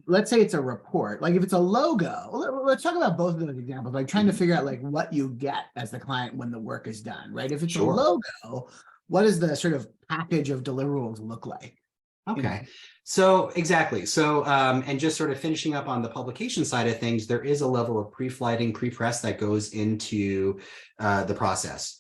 let's say it's a report, like if it's a logo, let's talk about both of those examples, like trying to figure out like what you get as the client when the work is done, right? If it's a Sure. logo, what does the sort of package of deliverables look like? Okay. So exactly. So and just sort of finishing up on the publication side of things, there is a level of pre-flighting, pre-press that goes into the process.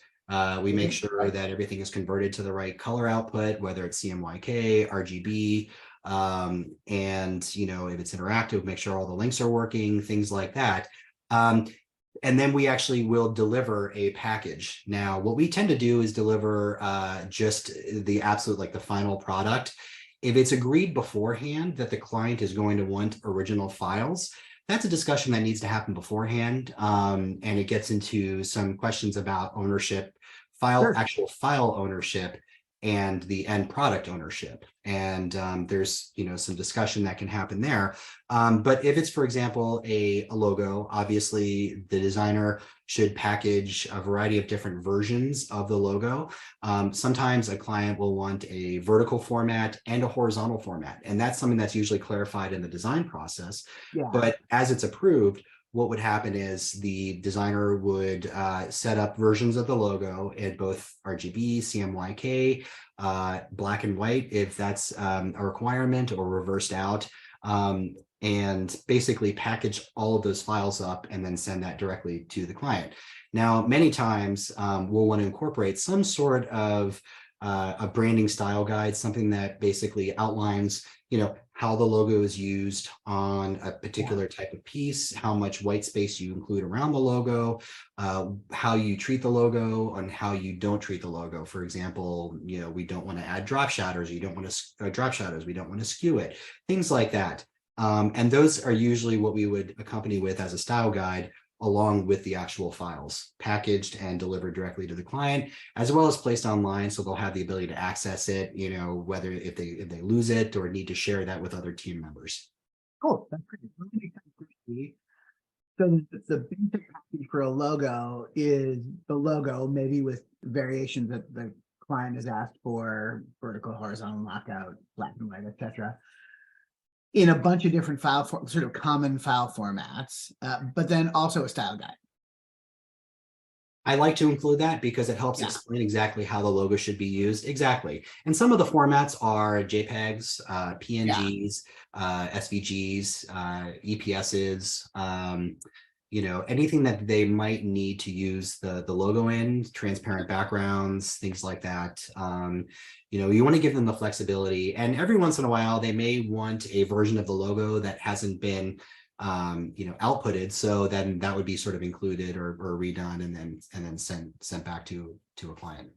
We make sure that everything is converted to the right color output, whether it's CMYK, RGB, and if it's interactive, make sure all the links are working, things like that. And then we actually will deliver a package. Now, what we tend to do is deliver just the absolute, like the final product. If it's agreed beforehand that the client is going to want original files, that's a discussion that needs to happen beforehand. And it gets into some questions about ownership, actual file ownership, and the end product ownership. And there's some discussion that can happen there. But if it's, for example, a logo, obviously the designer should package a variety of different versions of the logo. Sometimes a client will want a vertical format and a horizontal format, and that's something that's usually clarified in the design process. Yeah. But as it's approved, what would happen is the designer would set up versions of the logo in both RGB, CMYK, black and white, if that's a requirement, or reversed out, and basically package all of those files up and then send that directly to the client. Now, many times we'll want to incorporate some sort of a branding style guide, something that basically outlines how the logo is used on a particular type of piece, how much white space you include around the logo, how you treat the logo, and how you don't treat the logo. For example, we don't want to add drop shadows, we don't want to skew it, things like that. And those are usually what we would accompany with as a style guide, along with the actual files, packaged and delivered directly to the client, as well as placed online, so they'll have the ability to access it, whether if they lose it or need to share that with other team members. Cool. That's pretty. So the basic package for a logo is the logo, maybe with variations that the client has asked for: vertical, horizontal, lockout, black and white, etc., in a bunch of different sort of common file formats, but then also a style guide. I like to include that because it helps explain exactly how the logo should be used. Exactly. And some of the formats are JPEGs, PNGs, SVGs, EPSs, anything that they might need to use the logo in, transparent backgrounds, things like that. You want to give them the flexibility, and every once in a while they may want a version of the logo that hasn't been outputted, so then that would be sort of included or redone and then sent back to a client.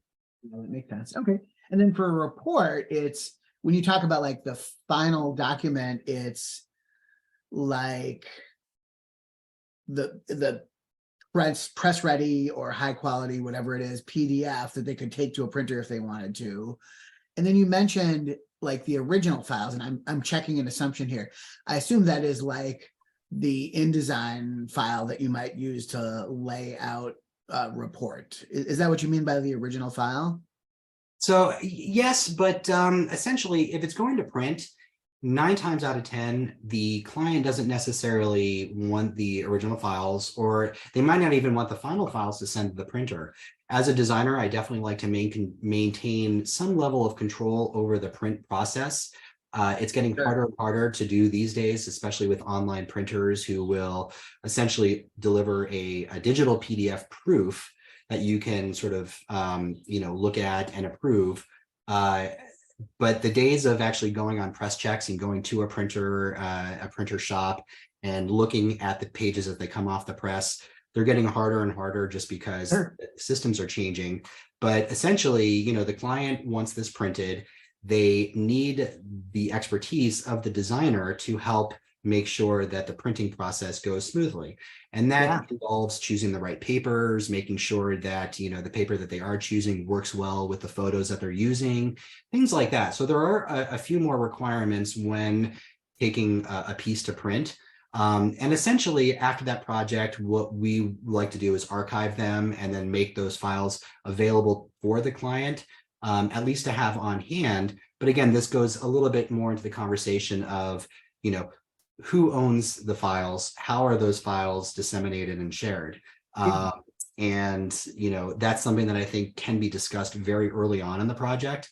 That makes sense. Okay. And then for a report, it's when you talk about like the final document, it's like the press ready or high quality, whatever it is, PDF that they could take to a printer if they wanted to. And then you mentioned like the original files, and I'm checking an assumption here. I assume that is like the InDesign file that you might use to lay out a report. Is that what you mean by the original file? So yes, but essentially, if it's going to print, 9 times out of 10, the client doesn't necessarily want the original files, or they might not even want the final files to send to the printer. As a designer, I definitely like to maintain some level of control over the print process. It's getting harder and harder to do these days, especially with online printers who will essentially deliver a digital PDF proof that you can sort of look at and approve. But the days of actually going on press checks and going to a printer shop and looking at the pages as they come off the press, they're getting harder and harder just because systems are changing. But essentially, the client wants this printed. They need the expertise of the designer to help make sure that the printing process goes smoothly. And that involves choosing the right papers, making sure that, the paper that they are choosing works well with the photos that they're using, things like that. So there are a few more requirements when taking a piece to print. And essentially after that project, what we like to do is archive them and then make those files available for the client, at least to have on hand. But again, this goes a little bit more into the conversation of, who owns the files? How are those files disseminated and shared? And that's something that I think can be discussed very early on in the project.